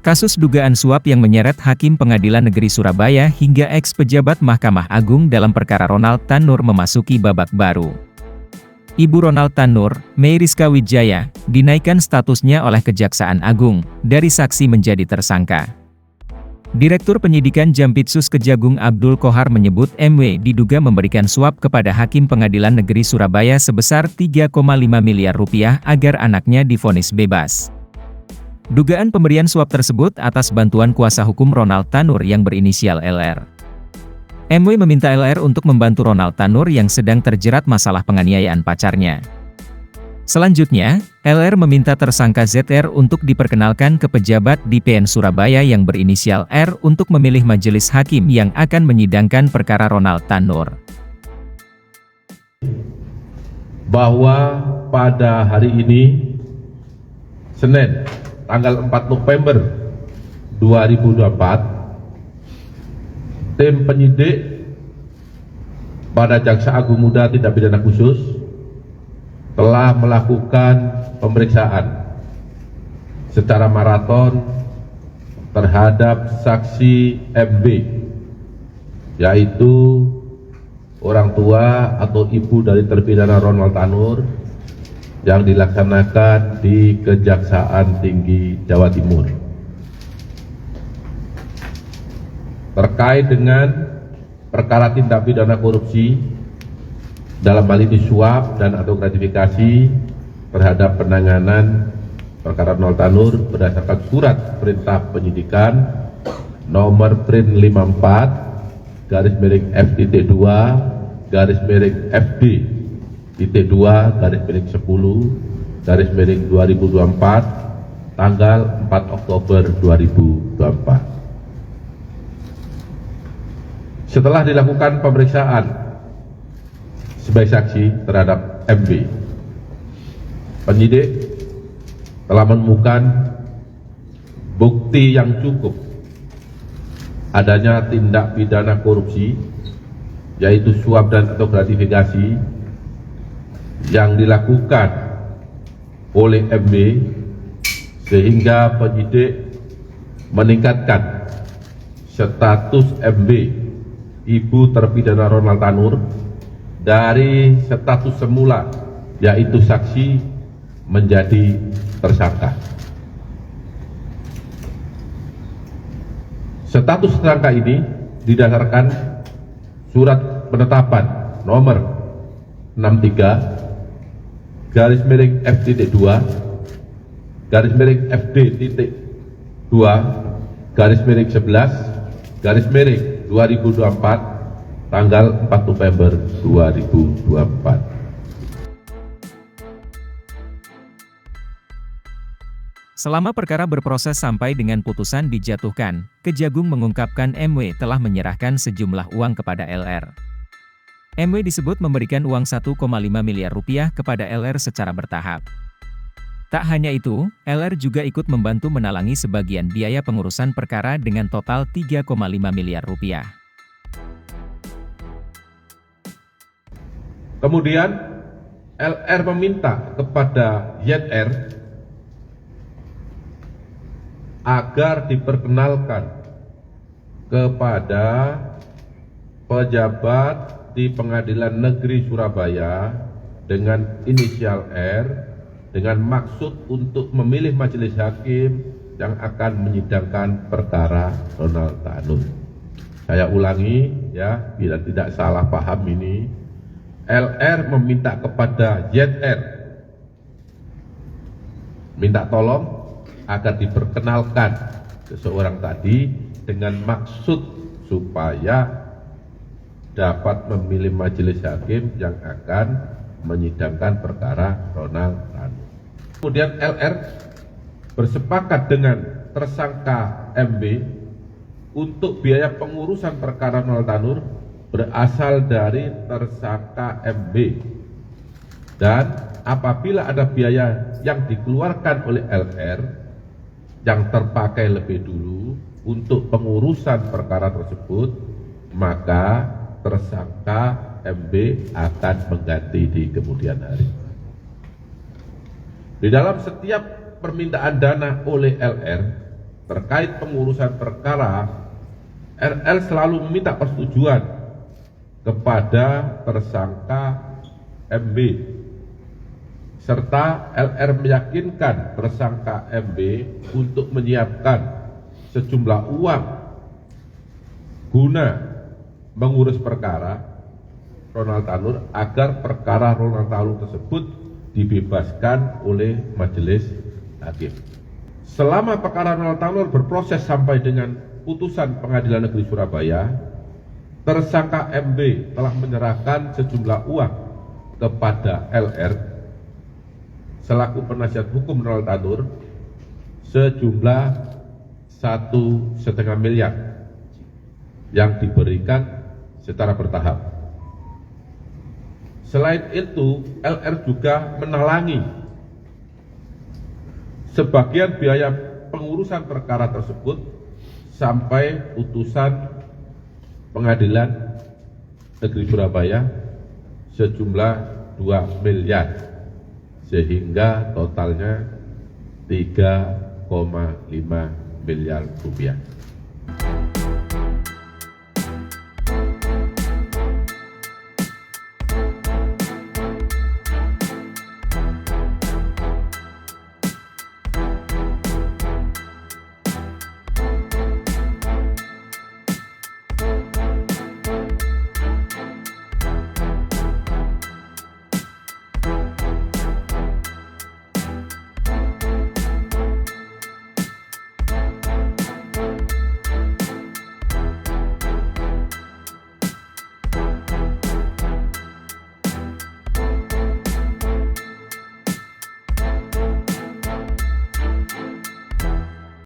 Kasus dugaan suap yang menyeret Hakim Pengadilan Negeri Surabaya hingga eks-pejabat Mahkamah Agung dalam perkara Ronald Tanur memasuki babak baru. Ibu Ronald Tanur, Meyriska Wijaya, dinaikkan statusnya oleh Kejaksaan Agung, dari saksi menjadi tersangka. Direktur Penyidikan Jampitsus Kejagung Abdul Kohar menyebut MW diduga memberikan suap kepada Hakim Pengadilan Negeri Surabaya sebesar 3,5 miliar rupiah agar anaknya divonis bebas. Dugaan pemberian suap tersebut atas bantuan kuasa hukum Ronald Tanur yang berinisial LR. MW meminta LR untuk membantu Ronald Tanur yang sedang terjerat masalah penganiayaan pacarnya. Selanjutnya, LR meminta tersangka ZR untuk diperkenalkan ke pejabat di PN Surabaya yang berinisial R untuk memilih majelis hakim yang akan menyidangkan perkara Ronald Tanur. Bahwa pada hari ini, Senin, tanggal 4 November 2024, tim penyidik pada Jaksa Agung Muda Tindak Pidana Khusus telah melakukan pemeriksaan secara maraton terhadap saksi MB, yaitu orang tua atau ibu dari terpidana Ronald Tanur, yang dilaksanakan di Kejaksaan Tinggi Jawa Timur terkait dengan perkara tindak pidana korupsi dalam hal ini suap dan atau gratifikasi terhadap penanganan perkara Ronald Tanur berdasarkan surat perintah penyidikan nomor Prin 54 /FDT2/FD-2/10/2024 tanggal 4 Oktober 2024. Setelah dilakukan pemeriksaan sebagai saksi terhadap MB, penyidik telah menemukan bukti yang cukup adanya tindak pidana korupsi, yaitu suap dan atau gratifikasi yang dilakukan oleh MB, sehingga penyidik meningkatkan status MB, ibu terpidana Ronald Tanur, dari status semula yaitu saksi menjadi tersangka. Status tersangka ini didasarkan surat penetapan nomor 63/FDT2/2/11/2024 tanggal 4 November 2024. Selama perkara berproses sampai dengan putusan dijatuhkan, Kejagung mengungkapkan MW telah menyerahkan sejumlah uang kepada LR. MW disebut memberikan uang 1,5 miliar rupiah kepada LR secara bertahap. Tak hanya itu, LR juga ikut membantu menalangi sebagian biaya pengurusan perkara dengan total 3,5 miliar rupiah. Kemudian LR meminta kepada ZR agar diperkenalkan kepada pejabat di Pengadilan Negeri Surabaya dengan inisial R dengan maksud untuk memilih majelis hakim yang akan menyidangkan perkara Ronald Tanur. Saya ulangi ya, bila tidak salah paham ini. LR meminta kepada ZR minta tolong agar diperkenalkan seseorang tadi dengan maksud supaya dapat memilih majelis hakim yang akan menyidangkan perkara Ronald Tanur. Kemudian LR bersepakat dengan tersangka MB untuk biaya pengurusan perkara Ronald Tanur berasal dari tersangka MB, dan apabila ada biaya yang dikeluarkan oleh LR yang terpakai lebih dulu untuk pengurusan perkara tersebut, maka tersangka MB akan mengganti di kemudian hari. Di dalam setiap permintaan dana oleh LR, terkait pengurusan perkara, RL selalu meminta persetujuan kepada tersangka MB, serta LR meyakinkan tersangka MB untuk menyiapkan sejumlah uang guna mengurus perkara Ronald Tanur agar perkara Ronald Tanur tersebut dibebaskan oleh majelis hakim. Selama perkara Ronald Tanur berproses sampai dengan putusan Pengadilan Negeri Surabaya, tersangka MB telah menyerahkan sejumlah uang kepada LR selaku penasihat hukum Ronald Tanur sejumlah 1,5 miliar yang diberikan secara bertahap. Selain itu, LR juga menalangi sebagian biaya pengurusan perkara tersebut sampai putusan Pengadilan Negeri Surabaya sejumlah 2 miliar, sehingga totalnya 3,5 miliar rupiah.